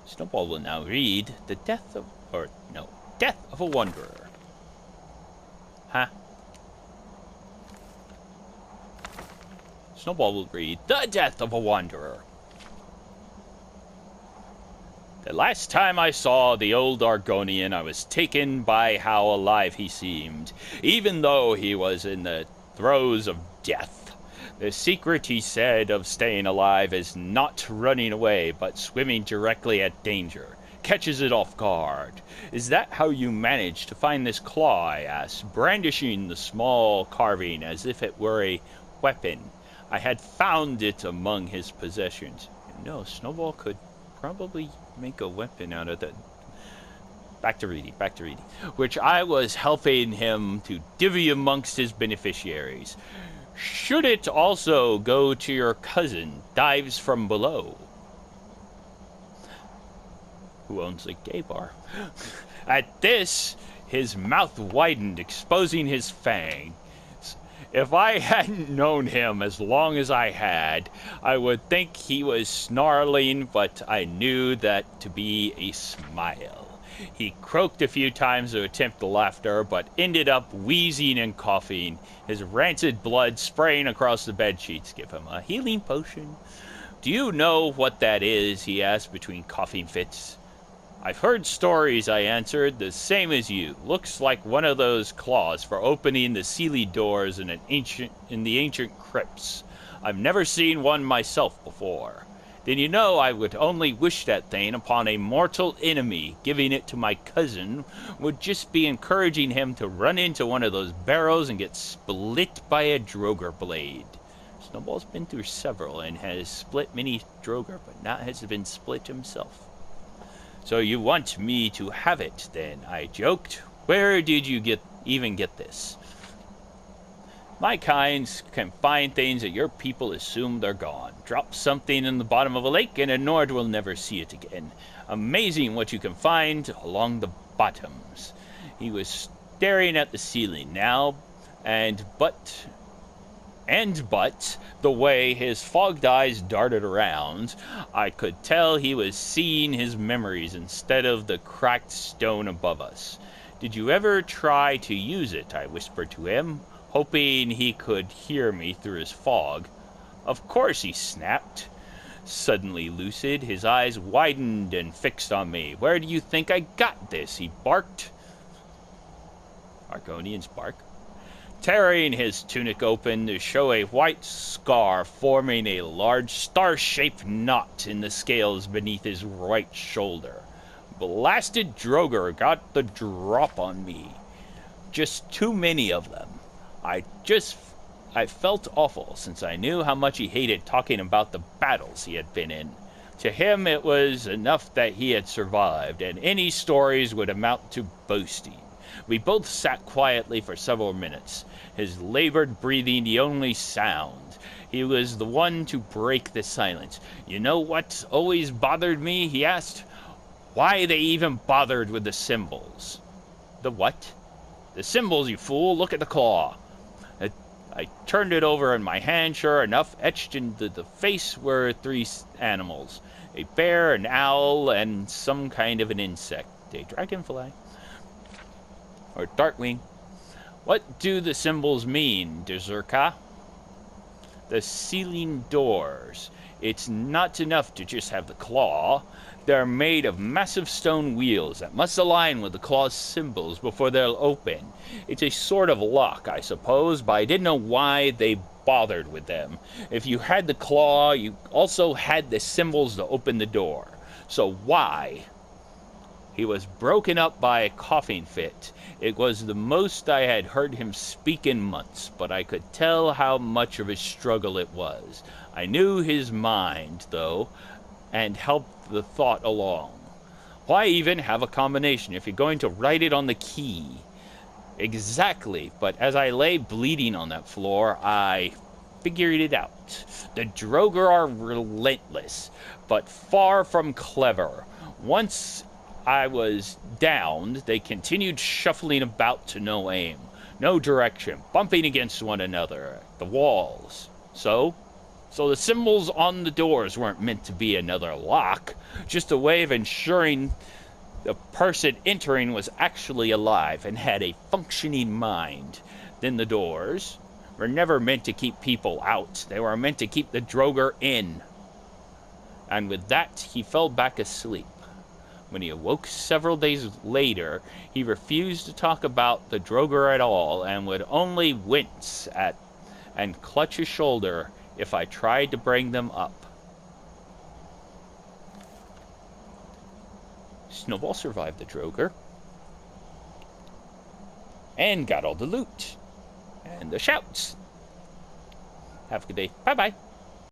Snowball will now read the Death of a Wanderer. Huh? Snowball will read The Death of a Wanderer. The last time I saw the old Argonian, I was taken by how alive he seemed, even though he was in the throes of death. The secret, he said, of staying alive is not running away, but swimming directly at danger. Catches it off guard. Is that how you managed to find this claw? I asked, brandishing the small carving as if it were a weapon. I had found it among his possessions. No, Snowball could probably make a weapon out of that. Back to reading. Which I was helping him to divvy amongst his beneficiaries. Should it also go to your cousin, dives from below, who owns a gay bar? At this, his mouth widened, exposing his fangs. If I hadn't known him as long as I had, I would think he was snarling, but I knew that to be a smile. He croaked a few times to attempt laughter, but ended up wheezing and coughing, his rancid blood spraying across the bedsheets. Give him a healing potion. Do you know what that is? He asked between coughing fits. I've heard stories, I answered, the same as you. Looks like one of those claws for opening the sealy doors in the ancient crypts. I've never seen one myself before. Then you know I would only wish that thing upon a mortal enemy. Giving it to my cousin would just be encouraging him to run into one of those barrows and get split by a droger blade. Snowball's been through several and has split many droger, but not has been split himself. So you want me to have it, then? I joked. Where did you even get this? My kind can find things that your people assume they're gone. Drop something in the bottom of a lake and a Nord will never see it again. Amazing what you can find along the bottoms. He was staring at the ceiling now, but the way his fogged eyes darted around, I could tell he was seeing his memories instead of the cracked stone above us. Did you ever try to use it? I whispered to him, hoping he could hear me through his fog. Of course, he snapped. Suddenly lucid, his eyes widened and fixed on me. Where do you think I got this? He barked. Argonians bark. Tearing his tunic open to show a white scar forming a large star-shaped knot in the scales beneath his right shoulder. Blasted droger got the drop on me. Just too many of them. I felt awful, since I knew how much he hated talking about the battles he had been in. To him it was enough that he had survived, and any stories would amount to boasting. We both sat quietly for several minutes, his labored breathing the only sound. He was the one to break the silence. You know what always bothered me? He asked. Why they even bothered with the symbols. The what? The symbols, you fool. Look at the claw. I turned it over in my hand. Sure enough, etched into the face were three animals. A bear, an owl, and some kind of an insect. A dragonfly. Or Darkwing. What do the symbols mean, Deserka? The ceiling doors. It's not enough to just have the claw. They're made of massive stone wheels that must align with the claw's symbols before they'll open. It's a sort of lock, I suppose, but I didn't know why they bothered with them. If you had the claw, you also had the symbols to open the door. So why? He was broken up by a coughing fit. It was the most I had heard him speak in months, but I could tell how much of a struggle it was. I knew his mind, though, and helped the thought along. Why even have a combination if you're going to write it on the key? Exactly, but as I lay bleeding on that floor, I figured it out. The Droger are relentless, but far from clever. Once I was downed, they continued shuffling about to no aim, no direction, bumping against one another, the walls. So, So the symbols on the doors weren't meant to be another lock, just a way of ensuring the person entering was actually alive and had a functioning mind. Then the doors were never meant to keep people out. They were meant to keep the Droger in. And with that, he fell back asleep. When he awoke several days later, he refused to talk about the Droger at all and would only wince at and clutch his shoulder if I tried to bring them up. Snowball survived the Droger and got all the loot and the shouts. Have a good day. Bye-bye.